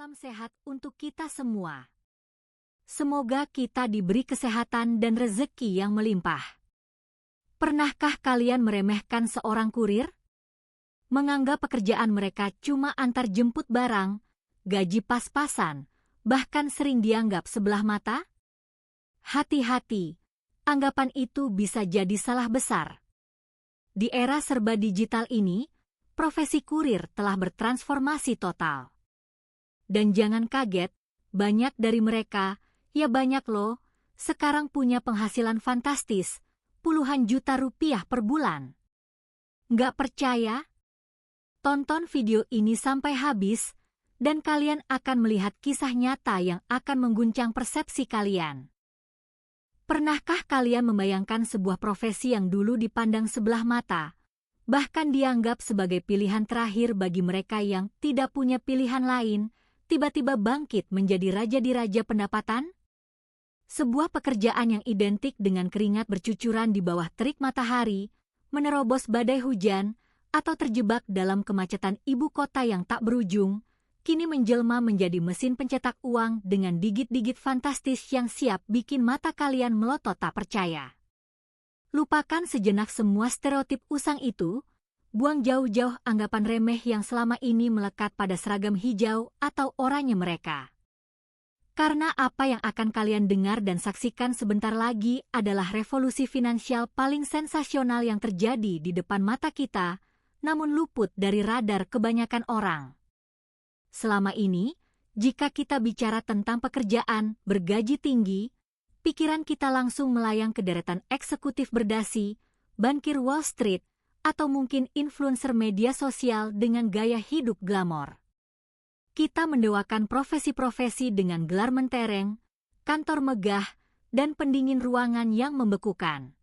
Salam sehat untuk kita semua. Semoga kita diberi kesehatan dan rezeki yang melimpah. Pernahkah kalian meremehkan seorang kurir? Menganggap pekerjaan mereka cuma antar jemput barang, gaji pas-pasan, bahkan sering dianggap sebelah mata? Hati-hati, anggapan itu bisa jadi salah besar. Di era serba digital ini, profesi kurir telah bertransformasi total. Dan jangan kaget, banyak dari mereka, ya banyak loh, sekarang punya penghasilan fantastis, puluhan juta rupiah per bulan. Nggak percaya? Tonton video ini sampai habis, dan kalian akan melihat kisah nyata yang akan mengguncang persepsi kalian. Pernahkah kalian membayangkan sebuah profesi yang dulu dipandang sebelah mata, bahkan dianggap sebagai pilihan terakhir bagi mereka yang tidak punya pilihan lain, tiba-tiba bangkit menjadi raja di raja pendapatan? Sebuah pekerjaan yang identik dengan keringat bercucuran di bawah terik matahari, menerobos badai hujan, atau terjebak dalam kemacetan ibu kota yang tak berujung, kini menjelma menjadi mesin pencetak uang dengan digit-digit fantastis yang siap bikin mata kalian melotot tak percaya. Lupakan sejenak semua stereotip usang itu, buang jauh-jauh anggapan remeh yang selama ini melekat pada seragam hijau atau oranye mereka. Karena apa yang akan kalian dengar dan saksikan sebentar lagi adalah revolusi finansial paling sensasional yang terjadi di depan mata kita, namun luput dari radar kebanyakan orang. Selama ini, jika kita bicara tentang pekerjaan bergaji tinggi, pikiran kita langsung melayang ke deretan eksekutif berdasi, bankir Wall Street, atau mungkin influencer media sosial dengan gaya hidup glamor. Kita mendewakan profesi-profesi dengan gelar mentereng, kantor megah, dan pendingin ruangan yang membekukan.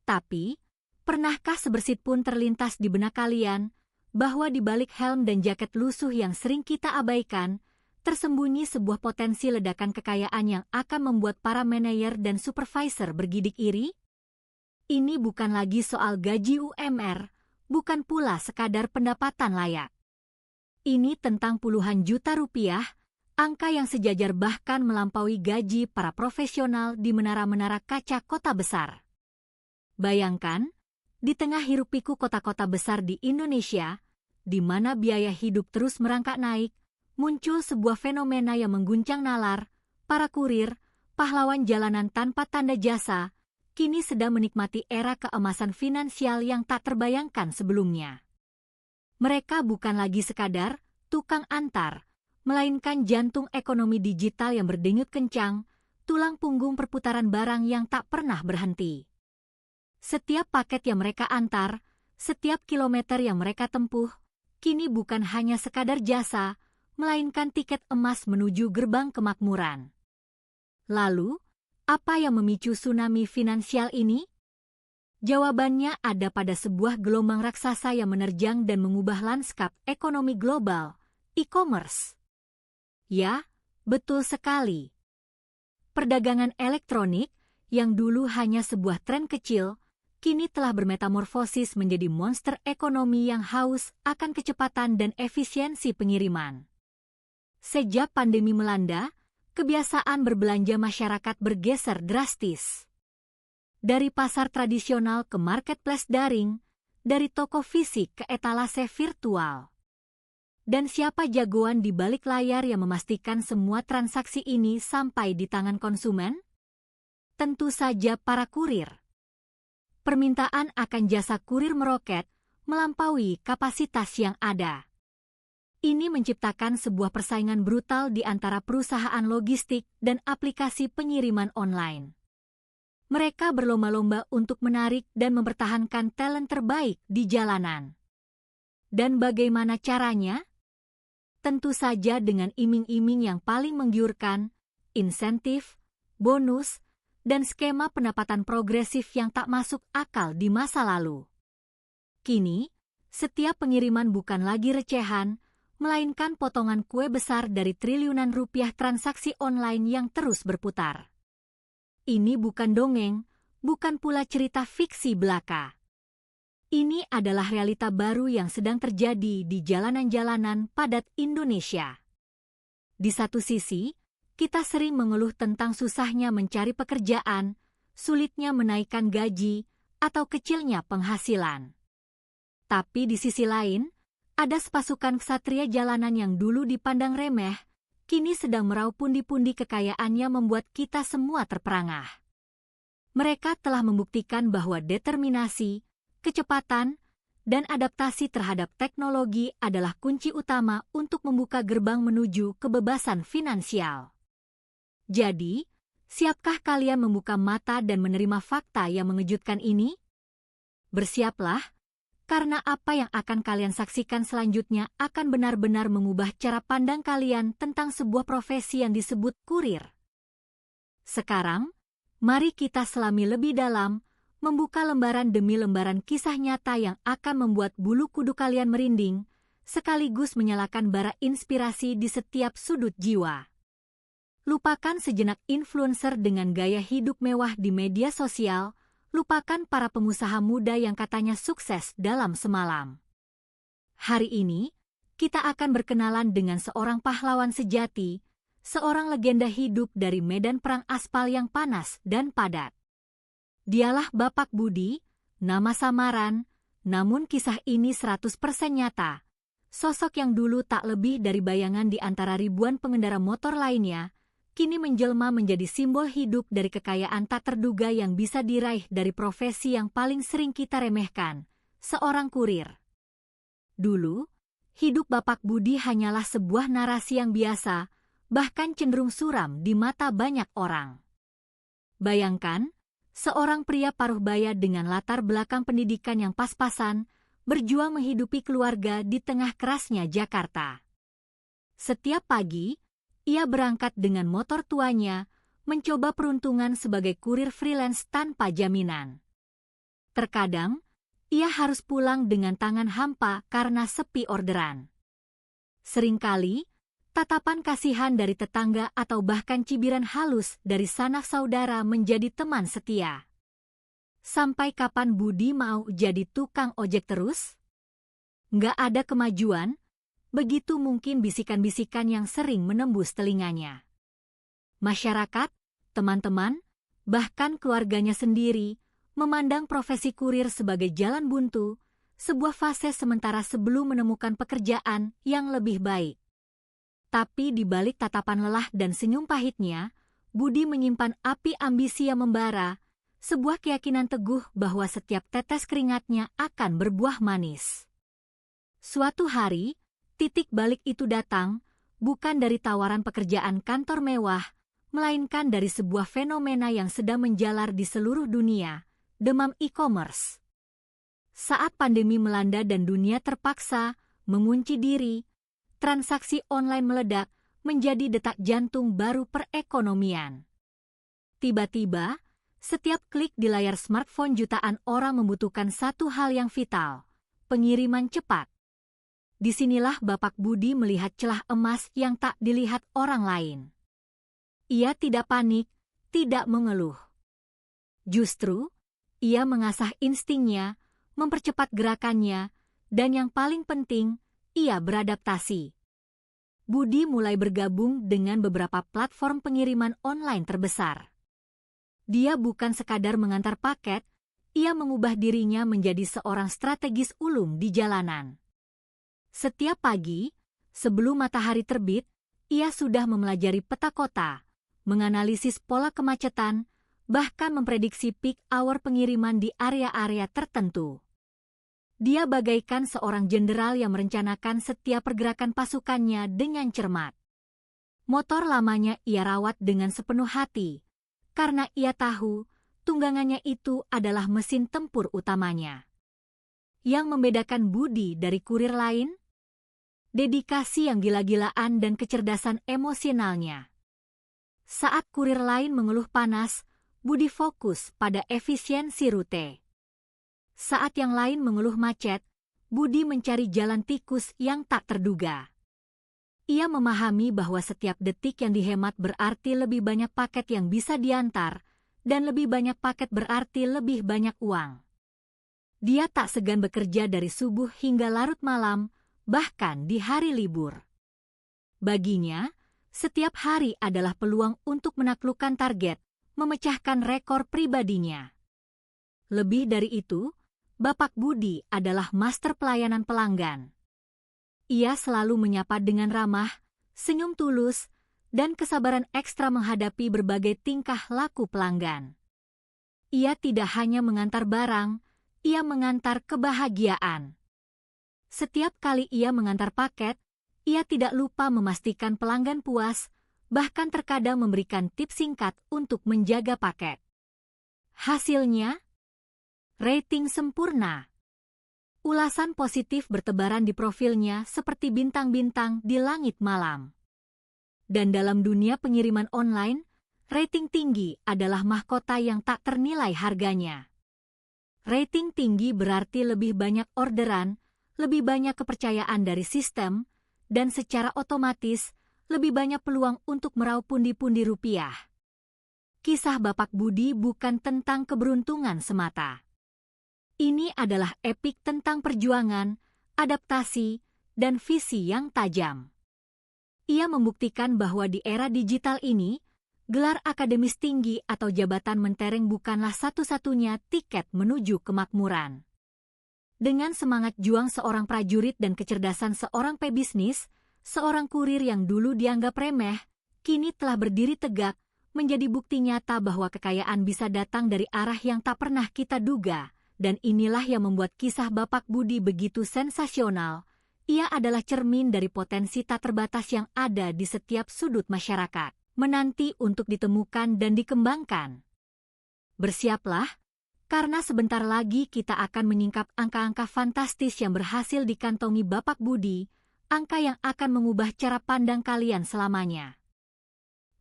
Tapi, pernahkah sebersit pun terlintas di benak kalian bahwa di balik helm dan jaket lusuh yang sering kita abaikan, tersembunyi sebuah potensi ledakan kekayaan yang akan membuat para manajer dan supervisor bergidik iri? Ini bukan lagi soal gaji UMR, bukan pula sekadar pendapatan layak. Ini tentang puluhan juta rupiah, angka yang sejajar bahkan melampaui gaji para profesional di menara-menara kaca kota besar. Bayangkan, di tengah hiruk-pikuk kota-kota besar di Indonesia, di mana biaya hidup terus merangkak naik, muncul sebuah fenomena yang mengguncang nalar, para kurir, pahlawan jalanan tanpa tanda jasa, kini sedang menikmati era keemasan finansial yang tak terbayangkan sebelumnya. Mereka bukan lagi sekadar tukang antar, melainkan jantung ekonomi digital yang berdenyut kencang, tulang punggung perputaran barang yang tak pernah berhenti. Setiap paket yang mereka antar, setiap kilometer yang mereka tempuh, kini bukan hanya sekadar jasa, melainkan tiket emas menuju gerbang kemakmuran. Lalu, apa yang memicu tsunami finansial ini? Jawabannya ada pada sebuah gelombang raksasa yang menerjang dan mengubah lanskap ekonomi global, e-commerce. Ya, betul sekali. Perdagangan elektronik, yang dulu hanya sebuah tren kecil, kini telah bermetamorfosis menjadi monster ekonomi yang haus akan kecepatan dan efisiensi pengiriman. Sejak pandemi melanda, kebiasaan berbelanja masyarakat bergeser drastis. Dari pasar tradisional ke marketplace daring, dari toko fisik ke etalase virtual. Dan siapa jagoan di balik layar yang memastikan semua transaksi ini sampai di tangan konsumen? Tentu saja para kurir. Permintaan akan jasa kurir meroket, melampaui kapasitas yang ada. Ini menciptakan sebuah persaingan brutal di antara perusahaan logistik dan aplikasi pengiriman online. Mereka berlomba-lomba untuk menarik dan mempertahankan talent terbaik di jalanan. Dan bagaimana caranya? Tentu saja dengan iming-iming yang paling menggiurkan, insentif, bonus, dan skema pendapatan progresif yang tak masuk akal di masa lalu. Kini, setiap pengiriman bukan lagi recehan, melainkan potongan kue besar dari triliunan rupiah transaksi online yang terus berputar. Ini bukan dongeng, bukan pula cerita fiksi belaka. Ini adalah realita baru yang sedang terjadi di jalanan-jalanan padat Indonesia. Di satu sisi, kita sering mengeluh tentang susahnya mencari pekerjaan, sulitnya menaikkan gaji, atau kecilnya penghasilan. Tapi di sisi lain, ada sepasukan ksatria jalanan yang dulu dipandang remeh, kini sedang meraup pundi-pundi kekayaannya membuat kita semua terperangah. Mereka telah membuktikan bahwa determinasi, kecepatan, dan adaptasi terhadap teknologi adalah kunci utama untuk membuka gerbang menuju kebebasan finansial. Jadi, siapkah kalian membuka mata dan menerima fakta yang mengejutkan ini? Bersiaplah, karena apa yang akan kalian saksikan selanjutnya akan benar-benar mengubah cara pandang kalian tentang sebuah profesi yang disebut kurir. Sekarang, mari kita selami lebih dalam, membuka lembaran demi lembaran kisah nyata yang akan membuat bulu kuduk kalian merinding, sekaligus menyalakan bara inspirasi di setiap sudut jiwa. Lupakan sejenak influencer dengan gaya hidup mewah di media sosial, lupakan para pengusaha muda yang katanya sukses dalam semalam. Hari ini, kita akan berkenalan dengan seorang pahlawan sejati, seorang legenda hidup dari medan perang aspal yang panas dan padat. Dialah Bapak Budi, nama samaran, namun kisah ini 100% nyata. Sosok yang dulu tak lebih dari bayangan di antara ribuan pengendara motor lainnya, kini menjelma menjadi simbol hidup dari kekayaan tak terduga yang bisa diraih dari profesi yang paling sering kita remehkan, seorang kurir. Dulu, hidup Bapak Budi hanyalah sebuah narasi yang biasa, bahkan cenderung suram di mata banyak orang. Bayangkan, seorang pria paruh baya dengan latar belakang pendidikan yang pas-pasan, berjuang menghidupi keluarga di tengah kerasnya Jakarta. Setiap pagi, ia berangkat dengan motor tuanya, mencoba peruntungan sebagai kurir freelance tanpa jaminan. Terkadang, ia harus pulang dengan tangan hampa karena sepi orderan. Seringkali, tatapan kasihan dari tetangga atau bahkan cibiran halus dari sanak saudara menjadi teman setia. Sampai kapan Budi mau jadi tukang ojek terus? Nggak ada kemajuan, begitu mungkin bisikan-bisikan yang sering menembus telinganya. Masyarakat, teman-teman, bahkan keluarganya sendiri, memandang profesi kurir sebagai jalan buntu, sebuah fase sementara sebelum menemukan pekerjaan yang lebih baik. Tapi di balik tatapan lelah dan senyum pahitnya, Budi menyimpan api ambisi yang membara, sebuah keyakinan teguh bahwa setiap tetes keringatnya akan berbuah manis. Suatu hari, titik balik itu datang, bukan dari tawaran pekerjaan kantor mewah, melainkan dari sebuah fenomena yang sedang menjalar di seluruh dunia, demam e-commerce. Saat pandemi melanda dan dunia terpaksa mengunci diri, transaksi online meledak menjadi detak jantung baru perekonomian. Tiba-tiba, setiap klik di layar smartphone jutaan orang membutuhkan satu hal yang vital, pengiriman cepat. Disinilah Bapak Budi melihat celah emas yang tak dilihat orang lain. Ia tidak panik, tidak mengeluh. Justru, ia mengasah instingnya, mempercepat gerakannya, dan yang paling penting, ia beradaptasi. Budi mulai bergabung dengan beberapa platform pengiriman online terbesar. Dia bukan sekadar mengantar paket, ia mengubah dirinya menjadi seorang strategis ulung di jalanan. Setiap pagi, sebelum matahari terbit, ia sudah mempelajari peta kota, menganalisis pola kemacetan, bahkan memprediksi peak hour pengiriman di area-area tertentu. Dia bagaikan seorang jenderal yang merencanakan setiap pergerakan pasukannya dengan cermat. Motor lamanya ia rawat dengan sepenuh hati, karena ia tahu tunggangannya itu adalah mesin tempur utamanya. Yang membedakan Budi dari kurir lain? Dedikasi yang gila-gilaan dan kecerdasan emosionalnya. Saat kurir lain mengeluh panas, Budi fokus pada efisiensi rute. Saat yang lain mengeluh macet, Budi mencari jalan tikus yang tak terduga. Ia memahami bahwa setiap detik yang dihemat berarti lebih banyak paket yang bisa diantar, dan lebih banyak paket berarti lebih banyak uang. Dia tak segan bekerja dari subuh hingga larut malam, bahkan di hari libur. Baginya, Setiap hari adalah peluang untuk menaklukkan target, memecahkan rekor pribadinya. Lebih dari itu, Bapak Budi adalah master pelayanan pelanggan. Ia selalu menyapa dengan ramah, senyum tulus, dan kesabaran ekstra menghadapi berbagai tingkah laku pelanggan. Ia tidak hanya mengantar barang, ia mengantar kebahagiaan. Setiap kali ia mengantar paket, ia tidak lupa memastikan pelanggan puas, bahkan terkadang memberikan tips singkat untuk menjaga paket. Hasilnya, rating sempurna. Ulasan positif bertebaran di profilnya seperti bintang-bintang di langit malam. Dan dalam dunia pengiriman online, rating tinggi adalah mahkota yang tak ternilai harganya. Rating tinggi berarti lebih banyak orderan, lebih banyak kepercayaan dari sistem, dan secara otomatis lebih banyak peluang untuk meraup pundi-pundi rupiah. Kisah Bapak Budi bukan tentang keberuntungan semata. Ini adalah epik tentang perjuangan, adaptasi, dan visi yang tajam. Ia membuktikan bahwa di era digital ini, gelar akademis tinggi atau jabatan mentereng bukanlah satu-satunya tiket menuju kemakmuran. Dengan semangat juang seorang prajurit dan kecerdasan seorang pebisnis, seorang kurir yang dulu dianggap remeh, kini telah berdiri tegak, menjadi bukti nyata bahwa kekayaan bisa datang dari arah yang tak pernah kita duga, dan inilah yang membuat kisah Bapak Budi begitu sensasional. Ia adalah cermin dari potensi tak terbatas yang ada di setiap sudut masyarakat, menanti untuk ditemukan dan dikembangkan. Bersiaplah, karena sebentar lagi kita akan menyingkap angka-angka fantastis yang berhasil dikantongi Bapak Budi, angka yang akan mengubah cara pandang kalian selamanya.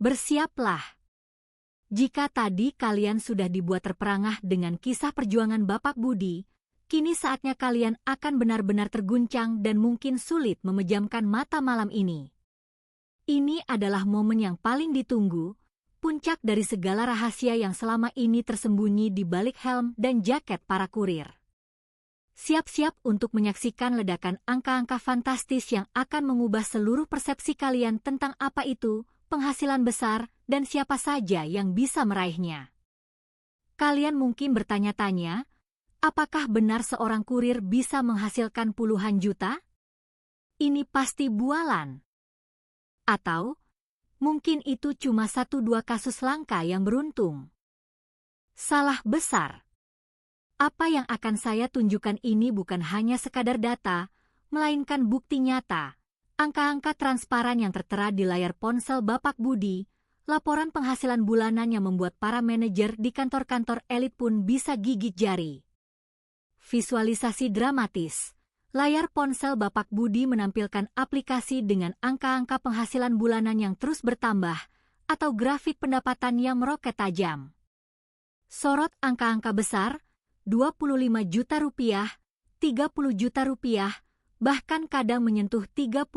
Bersiaplah. Jika tadi kalian sudah dibuat terperangah dengan kisah perjuangan Bapak Budi, kini saatnya kalian akan benar-benar terguncang dan mungkin sulit memejamkan mata malam ini. Ini adalah momen yang paling ditunggu, puncak dari segala rahasia yang selama ini tersembunyi di balik helm dan jaket para kurir. Siap-siap untuk menyaksikan ledakan angka-angka fantastis yang akan mengubah seluruh persepsi kalian tentang apa itu penghasilan besar dan siapa saja yang bisa meraihnya. Kalian mungkin bertanya-tanya, apakah benar seorang kurir bisa menghasilkan puluhan juta? Ini pasti bualan. Atau mungkin itu cuma 1-2 kasus langka yang beruntung. Salah besar. Apa yang akan saya tunjukkan ini bukan hanya sekadar data, melainkan bukti nyata, angka-angka transparan yang tertera di layar ponsel Bapak Budi, laporan penghasilan bulanan yang membuat para manajer di kantor-kantor elit pun bisa gigit jari. Visualisasi dramatis. Layar ponsel Bapak Budi menampilkan aplikasi dengan angka-angka penghasilan bulanan yang terus bertambah, atau grafik pendapatan yang meroket tajam. Sorot angka-angka besar, 25 juta rupiah, 30 juta rupiah, bahkan kadang menyentuh 35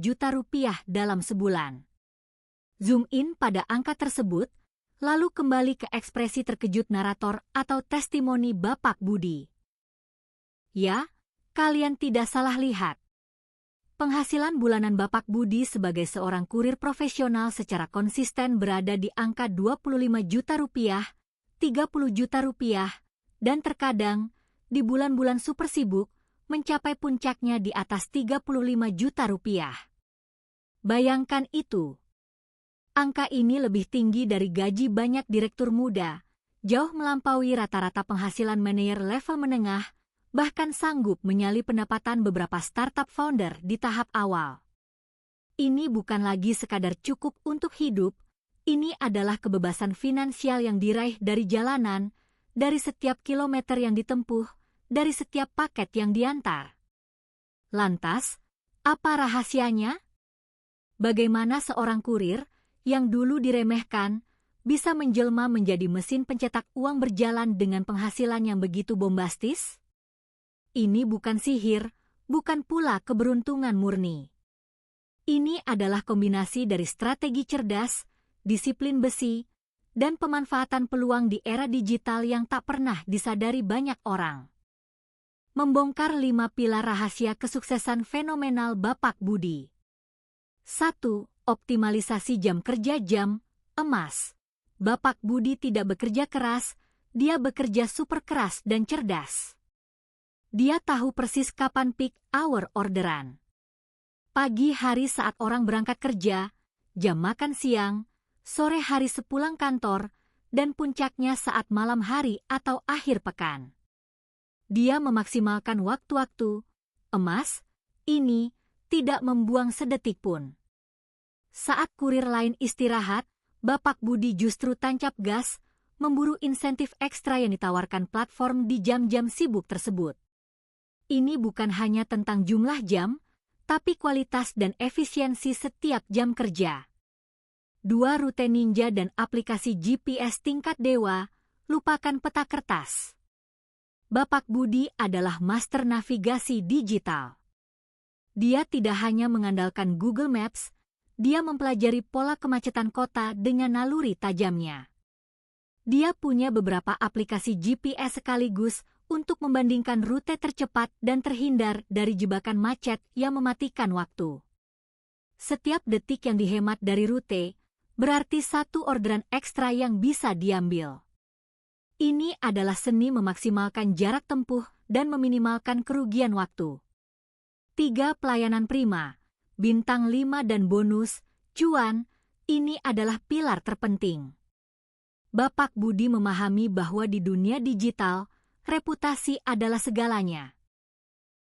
juta rupiah dalam sebulan. Zoom in pada angka tersebut, lalu kembali ke ekspresi terkejut narator atau testimoni Bapak Budi. Ya, kalian tidak salah lihat. Penghasilan bulanan Bapak Budi sebagai seorang kurir profesional secara konsisten berada di angka 25 juta rupiah, 30 juta rupiah, dan terkadang, di bulan-bulan super sibuk, mencapai puncaknya di atas 35 juta rupiah. Bayangkan itu. Angka ini lebih tinggi dari gaji banyak direktur muda, jauh melampaui rata-rata penghasilan manajer level menengah, bahkan sanggup menyalip pendapatan beberapa startup founder di tahap awal. Ini bukan lagi sekadar cukup untuk hidup, ini adalah kebebasan finansial yang diraih dari jalanan, dari setiap kilometer yang ditempuh, dari setiap paket yang diantar. Lantas, apa rahasianya? Bagaimana seorang kurir, yang dulu diremehkan, bisa menjelma menjadi mesin pencetak uang berjalan dengan penghasilan yang begitu bombastis? Ini bukan sihir, bukan pula keberuntungan murni. Ini adalah kombinasi dari strategi cerdas, disiplin besi, dan pemanfaatan peluang di era digital yang tak pernah disadari banyak orang. Membongkar 5 pilar rahasia kesuksesan fenomenal Bapak Budi. 1. optimalisasi jam kerja jam emas. Bapak Budi tidak bekerja keras, dia bekerja super keras dan cerdas. Dia tahu persis kapan peak hour orderan. Pagi hari saat orang berangkat kerja, jam makan siang, sore hari sepulang kantor, dan puncaknya saat malam hari atau akhir pekan. Dia memaksimalkan waktu-waktu emas ini, tidak membuang sedetik pun. Saat kurir lain istirahat, Bapak Budi justru tancap gas, memburu insentif ekstra yang ditawarkan platform di jam-jam sibuk tersebut. Ini bukan hanya tentang jumlah jam, tapi kualitas dan efisiensi setiap jam kerja. 2 rute ninja dan aplikasi GPS tingkat dewa, lupakan peta kertas. Bapak Budi adalah master navigasi digital. Dia tidak hanya mengandalkan Google Maps, dia mempelajari pola kemacetan kota dengan naluri tajamnya. Dia punya beberapa aplikasi GPS sekaligus untuk membandingkan rute tercepat dan terhindar dari jebakan macet yang mematikan waktu. Setiap detik yang dihemat dari rute, berarti 1 orderan ekstra yang bisa diambil. Ini adalah seni memaksimalkan jarak tempuh dan meminimalkan kerugian waktu. 3 pelayanan prima, bintang 5 dan bonus, cuan, ini adalah pilar terpenting. Bapak Budi memahami bahwa di dunia digital, reputasi adalah segalanya.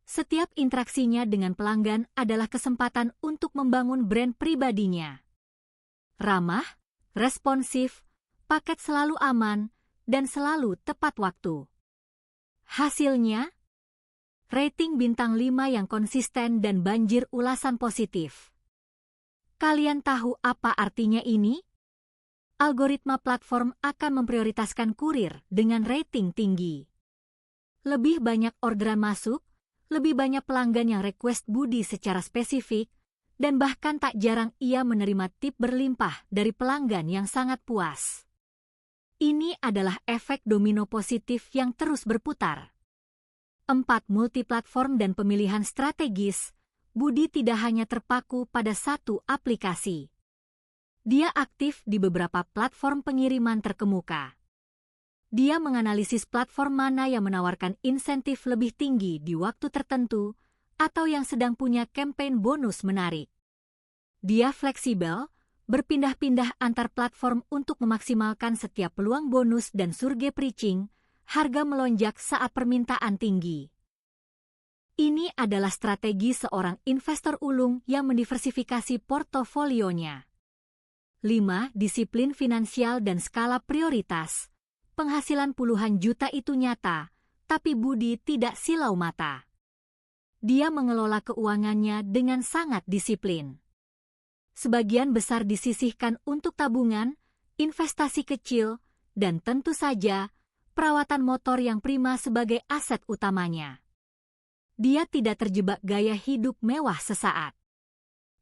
Setiap interaksinya dengan pelanggan adalah kesempatan untuk membangun brand pribadinya. Ramah, responsif, paket selalu aman, dan selalu tepat waktu. Hasilnya, rating bintang 5 yang konsisten dan banjir ulasan positif. Kalian tahu apa artinya ini? Algoritma platform akan memprioritaskan kurir dengan rating tinggi. Lebih banyak orderan masuk, lebih banyak pelanggan yang request Budi secara spesifik, dan bahkan tak jarang ia menerima tip berlimpah dari pelanggan yang sangat puas. Ini adalah efek domino positif yang terus berputar. 4 multiplatform dan pemilihan strategis, Budi tidak hanya terpaku pada 1 aplikasi. Dia aktif di beberapa platform pengiriman terkemuka. Dia menganalisis platform mana yang menawarkan insentif lebih tinggi di waktu tertentu atau yang sedang punya campaign bonus menarik. Dia fleksibel, berpindah-pindah antar platform untuk memaksimalkan setiap peluang bonus dan surge preaching, harga melonjak saat permintaan tinggi. Ini adalah strategi seorang investor ulung yang mendiversifikasi portofolionya. 5. Disiplin finansial dan skala prioritas. Penghasilan puluhan juta itu nyata, tapi Budi tidak silau mata. Dia mengelola keuangannya dengan sangat disiplin. Sebagian besar disisihkan untuk tabungan, investasi kecil, dan tentu saja, perawatan motor yang prima sebagai aset utamanya. Dia tidak terjebak gaya hidup mewah sesaat.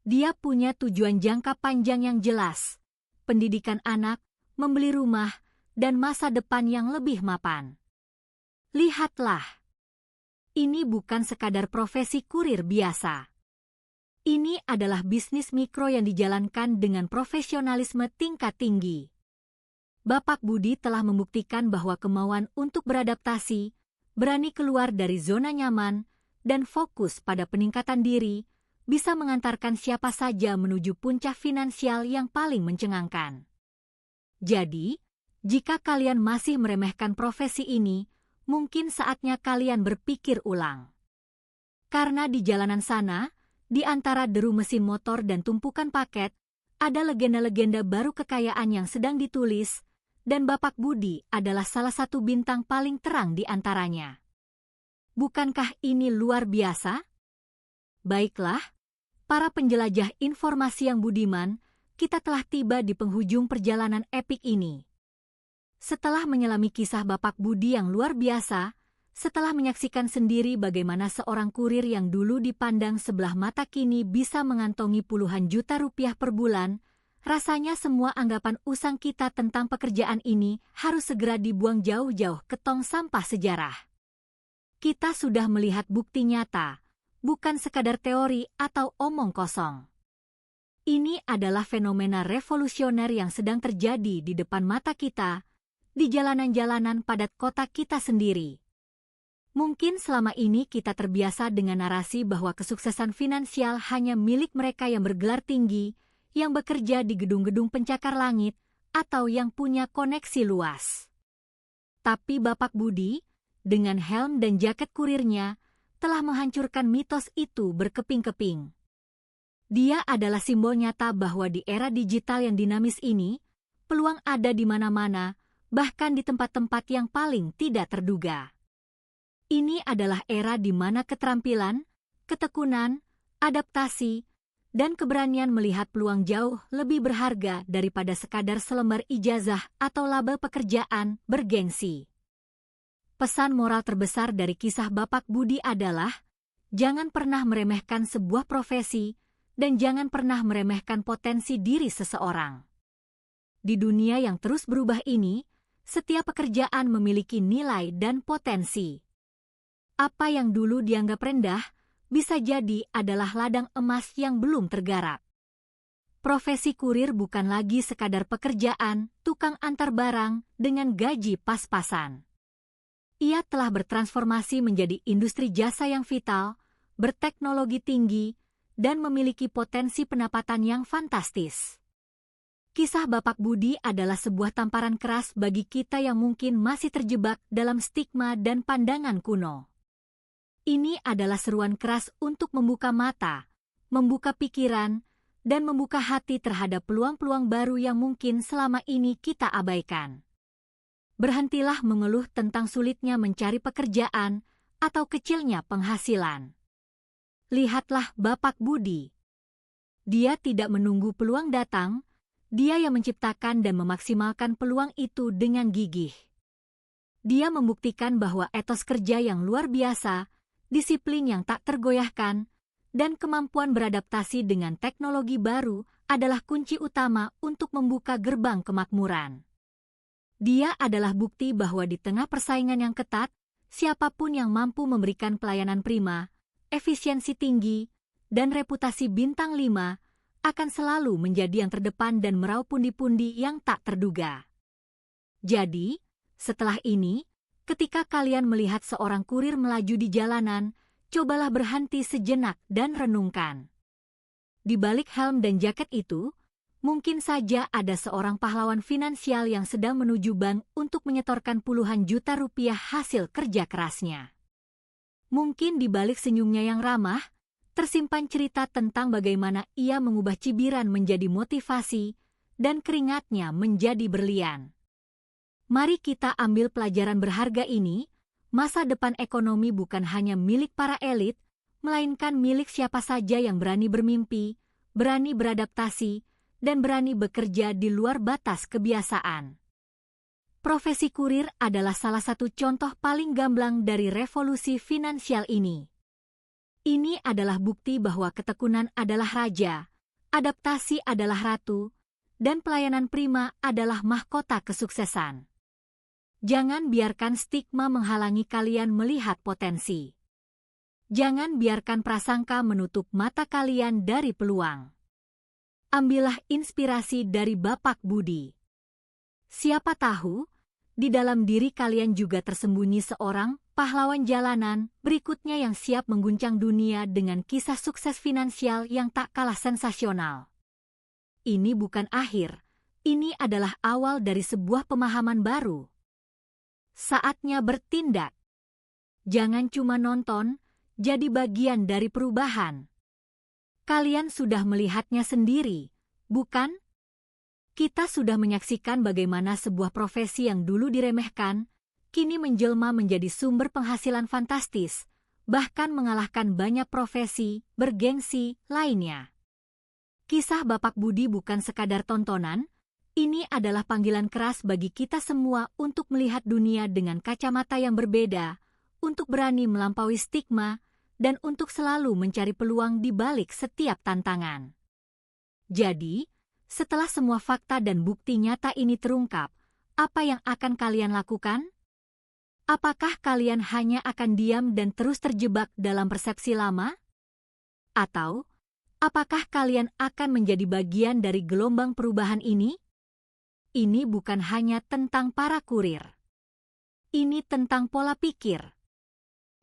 Dia punya tujuan jangka panjang yang jelas, pendidikan anak, membeli rumah, dan masa depan yang lebih mapan. Lihatlah, ini bukan sekadar profesi kurir biasa. Ini adalah bisnis mikro yang dijalankan dengan profesionalisme tingkat tinggi. Bapak Budi telah membuktikan bahwa kemauan untuk beradaptasi, berani keluar dari zona nyaman, dan fokus pada peningkatan diri, bisa mengantarkan siapa saja menuju puncak finansial yang paling mencengangkan. Jadi, jika kalian masih meremehkan profesi ini, mungkin saatnya kalian berpikir ulang. Karena di jalanan sana, di antara deru mesin motor dan tumpukan paket, ada legenda-legenda baru kekayaan yang sedang ditulis, dan Bapak Budi adalah salah satu bintang paling terang di antaranya. Bukankah ini luar biasa? Baiklah, para penjelajah informasi yang budiman, kita telah tiba di penghujung perjalanan epik ini. Setelah menyelami kisah Bapak Budi yang luar biasa, setelah menyaksikan sendiri bagaimana seorang kurir yang dulu dipandang sebelah mata kini bisa mengantongi puluhan juta rupiah per bulan, rasanya semua anggapan usang kita tentang pekerjaan ini harus segera dibuang jauh-jauh ke tong sampah sejarah. Kita sudah melihat bukti nyata, bukan sekadar teori atau omong kosong. Ini adalah fenomena revolusioner yang sedang terjadi di depan mata kita, di jalanan-jalanan padat kota kita sendiri. Mungkin selama ini kita terbiasa dengan narasi bahwa kesuksesan finansial hanya milik mereka yang bergelar tinggi, yang bekerja di gedung-gedung pencakar langit, atau yang punya koneksi luas. Tapi Bapak Budi, dengan helm dan jaket kurirnya, telah menghancurkan mitos itu berkeping-keping. Dia adalah simbol nyata bahwa di era digital yang dinamis ini, peluang ada di mana-mana, bahkan di tempat-tempat yang paling tidak terduga. Ini adalah era di mana keterampilan, ketekunan, adaptasi, dan keberanian melihat peluang jauh lebih berharga daripada sekadar selembar ijazah atau label pekerjaan bergengsi. Pesan moral terbesar dari kisah Bapak Budi adalah, jangan pernah meremehkan sebuah profesi, dan jangan pernah meremehkan potensi diri seseorang. Di dunia yang terus berubah ini, setiap pekerjaan memiliki nilai dan potensi. Apa yang dulu dianggap rendah, bisa jadi adalah ladang emas yang belum tergarap. Profesi kurir bukan lagi sekadar pekerjaan, tukang antar barang dengan gaji pas-pasan. Ia telah bertransformasi menjadi industri jasa yang vital, berteknologi tinggi, dan memiliki potensi pendapatan yang fantastis. Kisah Bapak Budi adalah sebuah tamparan keras bagi kita yang mungkin masih terjebak dalam stigma dan pandangan kuno. Ini adalah seruan keras untuk membuka mata, membuka pikiran, dan membuka hati terhadap peluang-peluang baru yang mungkin selama ini kita abaikan. Berhentilah mengeluh tentang sulitnya mencari pekerjaan atau kecilnya penghasilan. Lihatlah Bapak Budi. Dia tidak menunggu peluang datang, dia yang menciptakan dan memaksimalkan peluang itu dengan gigih. Dia membuktikan bahwa etos kerja yang luar biasa, disiplin yang tak tergoyahkan, dan kemampuan beradaptasi dengan teknologi baru adalah kunci utama untuk membuka gerbang kemakmuran. Dia adalah bukti bahwa di tengah persaingan yang ketat, siapapun yang mampu memberikan pelayanan prima, efisiensi tinggi, dan reputasi bintang 5 akan selalu menjadi yang terdepan dan meraup pundi-pundi yang tak terduga. Jadi, setelah ini, ketika kalian melihat seorang kurir melaju di jalanan, cobalah berhenti sejenak dan renungkan. Di balik helm dan jaket itu, mungkin saja ada seorang pahlawan finansial yang sedang menuju bank untuk menyetorkan puluhan juta rupiah hasil kerja kerasnya. Mungkin di balik senyumnya yang ramah, tersimpan cerita tentang bagaimana ia mengubah cibiran menjadi motivasi dan keringatnya menjadi berlian. Mari kita ambil pelajaran berharga ini, masa depan ekonomi bukan hanya milik para elit, melainkan milik siapa saja yang berani bermimpi, berani beradaptasi, dan berani bekerja di luar batas kebiasaan. Profesi kurir adalah salah satu contoh paling gamblang dari revolusi finansial ini. Ini adalah bukti bahwa ketekunan adalah raja, adaptasi adalah ratu, dan pelayanan prima adalah mahkota kesuksesan. Jangan biarkan stigma menghalangi kalian melihat potensi. Jangan biarkan prasangka menutup mata kalian dari peluang. Ambillah inspirasi dari Bapak Budi. Siapa tahu, di dalam diri kalian juga tersembunyi seorang pahlawan jalanan berikutnya yang siap mengguncang dunia dengan kisah sukses finansial yang tak kalah sensasional. Ini bukan akhir, ini adalah awal dari sebuah pemahaman baru. Saatnya bertindak. Jangan cuma nonton, jadi bagian dari perubahan. Kalian sudah melihatnya sendiri, bukan? Kita sudah menyaksikan bagaimana sebuah profesi yang dulu diremehkan, kini menjelma menjadi sumber penghasilan fantastis, bahkan mengalahkan banyak profesi bergengsi lainnya. Kisah Bapak Budi bukan sekadar tontonan, ini adalah panggilan keras bagi kita semua untuk melihat dunia dengan kacamata yang berbeda, untuk berani melampaui stigma, dan untuk selalu mencari peluang di balik setiap tantangan. Jadi, setelah semua fakta dan bukti nyata ini terungkap, apa yang akan kalian lakukan? Apakah kalian hanya akan diam dan terus terjebak dalam persepsi lama? Atau, Apakah kalian akan menjadi bagian dari gelombang perubahan ini? Ini bukan hanya tentang para kurir. Ini tentang pola pikir.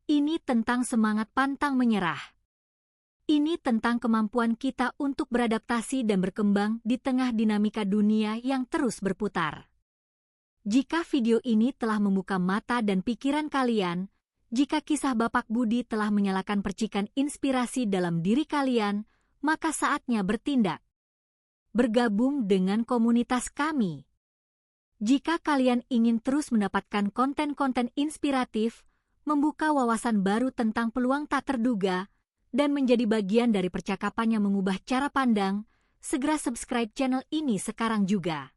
Ini tentang semangat pantang menyerah. Ini tentang kemampuan kita untuk beradaptasi dan berkembang di tengah dinamika dunia yang terus berputar. Jika video ini telah membuka mata dan pikiran kalian, jika kisah Bapak Budi telah menyalakan percikan inspirasi dalam diri kalian, maka saatnya bertindak. Bergabung dengan komunitas kami. Jika kalian ingin terus mendapatkan konten-konten inspiratif, membuka wawasan baru tentang peluang tak terduga, dan menjadi bagian dari percakapan yang mengubah cara pandang, segera subscribe channel ini sekarang juga.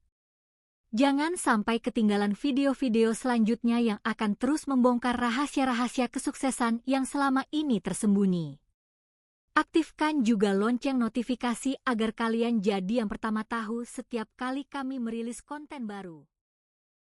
Jangan sampai ketinggalan video-video selanjutnya yang akan terus membongkar rahasia-rahasia kesuksesan yang selama ini tersembunyi. Aktifkan juga lonceng notifikasi agar kalian jadi yang pertama tahu setiap kali kami merilis konten baru.